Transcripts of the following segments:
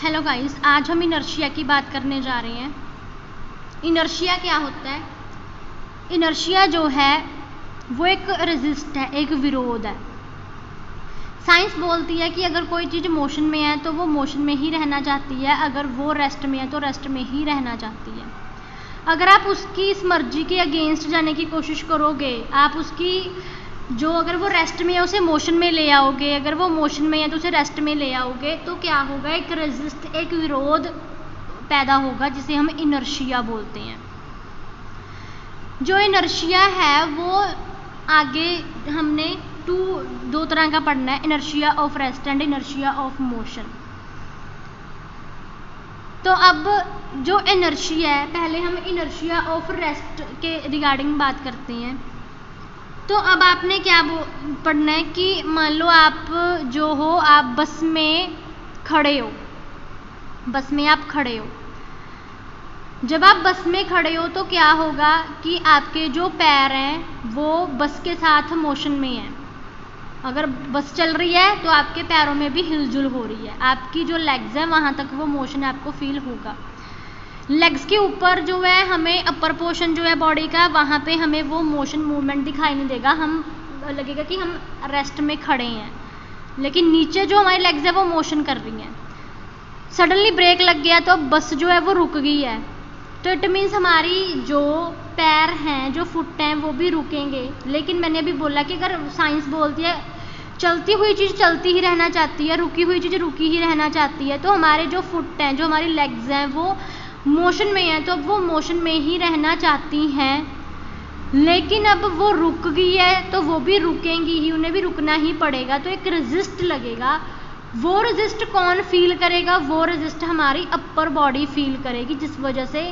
Hello guys, आज हम inertia की बात करने जा रहे हैं। इनर्शिया क्या होता है? इनर्शिया जो है वो एक रेजिस्ट है, एक विरोध है। साइंस बोलती है कि अगर कोई चीज़ मोशन में है तो वो मोशन में ही रहना चाहती है, अगर वो रेस्ट में है तो रेस्ट में ही रहना चाहती है। अगर आप उसकी इस मर्जी के अगेंस्ट जाने की कोशिश करोगे, आप उसकी जो अगर वो रेस्ट में है उसे मोशन में ले आओगे, अगर वो मोशन में है तो उसे रेस्ट में ले आओगे, तो क्या होगा? एक रेजिस्ट, एक विरोध पैदा होगा जिसे हम इनर्शिया बोलते हैं। जो इनर्शिया है वो आगे हमने दो तरह का पढ़ना है, inertia of rest and inertia of motion. तो अब जो इनर्शिया है, पहले हम इनर्शिया ऑफ रेस्ट के रिगार्डिंग बात करते हैं। तो अब आपने क्या पढ़ना है कि मान लो आप जो हो, आप बस में खड़े हो, बस में आप खड़े हो। जब आप बस में खड़े हो तो क्या होगा कि आपके जो पैर हैं वो बस के साथ मोशन में हैं। अगर बस चल रही है तो आपके पैरों में भी हिलजुल हो रही है, आपकी जो लेग्स हैं वहाँ तक वो मोशन आपको फील होगा। लेग्स के ऊपर जो है हमें अपर पोर्शन जो है बॉडी का, वहाँ पे हमें वो मोशन मूवमेंट दिखाई नहीं देगा, हम लगेगा कि हम रेस्ट में खड़े हैं। लेकिन नीचे जो हमारी लेग्स है वो मोशन कर रही हैं। सडनली ब्रेक लग गया तो बस जो है वो रुक गई है, तो इट मीन्स हमारी जो पैर हैं, जो फुट हैं, वो भी रुकेंगे। लेकिन मैंने अभी बोला कि अगर साइंस बोलती है चलती हुई चीज़ चलती ही रहना चाहती है, रुकी हुई चीज़ रुकी ही रहना चाहती है, तो हमारे जो फुट हैं, जो हमारी लेग्स हैं, वो मोशन में हैं, तो वो मोशन में ही रहना चाहती हैं। लेकिन अब वो रुक गई है तो वो भी रुकेंगी ही, उन्हें भी रुकना ही पड़ेगा। तो एक रेजिस्ट लगेगा। वो रेजिस्ट कौन फील करेगा? वो रेजिस्ट हमारी अपर बॉडी फील करेगी, जिस वजह से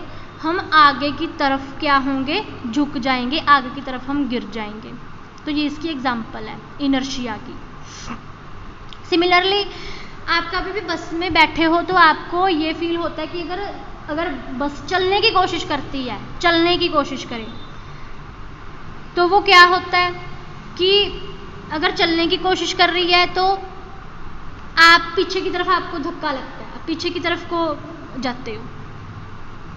हम आगे की तरफ क्या होंगे? झुक जाएंगे, आगे की तरफ हम गिर जाएंगे। तो ये इसकी एग्जांपल है इनर्शिया की। सिमिलरली आप कभी भी बस में बैठे हो तो आपको ये फील होता है कि अगर बस चलने की कोशिश करती है, चलने की कोशिश करे, तो वो क्या होता है कि अगर चलने की कोशिश कर रही है तो आप पीछे की तरफ, आपको धक्का लगता है, आप पीछे की तरफ को जाते हो।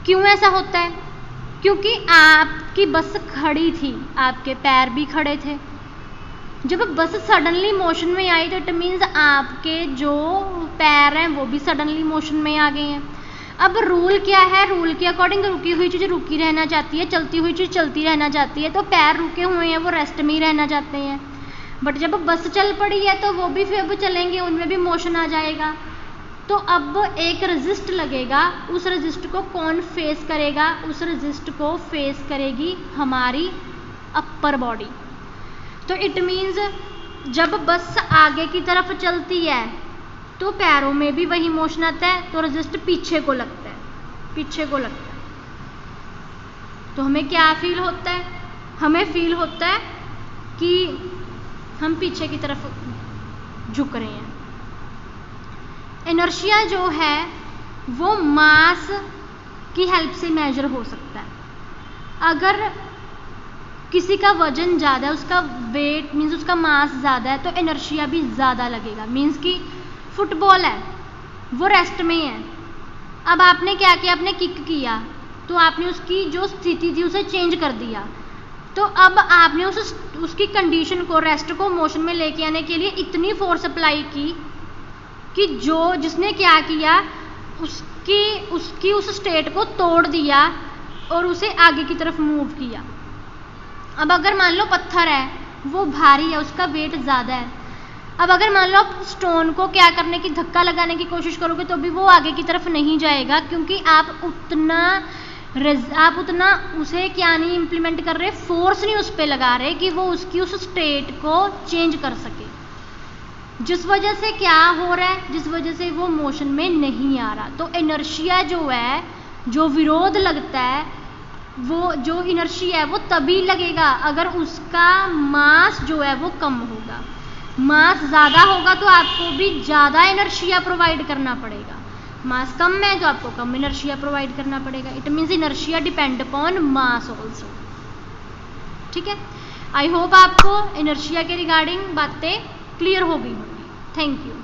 क्यों ऐसा होता है? क्योंकि आपकी बस खड़ी थी, आपके पैर भी खड़े थे। जब बस सडनली मोशन में आई तो इट मीन्स आपके जो पैर हैं वो भी सडनली मोशन में आ गए हैं। अब रूल क्या है? रूल के अकॉर्डिंग रुकी हुई चीज़ रुकी रहना चाहती है, चलती हुई चीज़ चलती रहना चाहती है। तो पैर रुके हुए हैं, वो रेस्ट में ही रहना चाहते हैं। बट जब बस चल पड़ी है तो वो भी फिर चलेंगे, उनमें भी मोशन आ जाएगा। तो अब एक रेजिस्ट लगेगा। उस रेजिस्ट को कौन फेस करेगा? उस रेजिस्ट को फेस करेगी हमारी अपर बॉडी। तो इट मीन्स जब बस आगे की तरफ चलती है तो पैरों में भी वही मोशन आता है, तो रेजिस्ट पीछे को लगता है, पीछे को लगता है। तो हमें क्या फील होता है? हमें फील होता है कि हम पीछे की तरफ झुक रहे हैं। इनर्शिया जो है वो मास की हेल्प से मेजर हो सकता है। अगर किसी का वजन ज़्यादा है, उसका वेट मीन्स उसका मास ज़्यादा है, तो इनर्शिया भी ज़्यादा लगेगा। मीन्स कि फुटबॉल है, वो रेस्ट में है। अब आपने क्या किया? आपने किक किया तो आपने उसकी जो स्थिति थी उसे चेंज कर दिया। तो अब आपने उसकी कंडीशन को, रेस्ट को मोशन में लेके आने के लिए इतनी फोर्स अप्लाई की कि जिसने क्या किया, उसकी उस स्टेट को तोड़ दिया और उसे आगे की तरफ मूव किया। अब अगर मान लो पत्थर है, वो भारी है, उसका वेट ज़्यादा है। अब अगर मान लो आप स्टोन को क्या करने की, धक्का लगाने की कोशिश करोगे तो भी वो आगे की तरफ नहीं जाएगा, क्योंकि आप उतना उसे क्या नहीं इम्प्लीमेंट कर रहे, फोर्स नहीं उस पर लगा रहे कि वो उसकी उस स्टेट को चेंज कर सके। जिस वजह से क्या हो रहा है? जिस वजह से वो मोशन में नहीं आ रहा। तो इनर्शिया जो है, जो विरोध लगता है, वो जो इनर्शिया है वो तभी लगेगा अगर उसका मास जो है वो कम होगा। मास ज़्यादा होगा तो आपको भी ज़्यादा इनर्शिया प्रोवाइड करना पड़ेगा। मास कम है तो आपको कम इनर्शिया प्रोवाइड करना पड़ेगा। It means inertia depend upon mass also. ठीक है, आई होप आपको इनर्शिया के रिगार्डिंग बातें क्लियर हो गई होंगी। Thank you.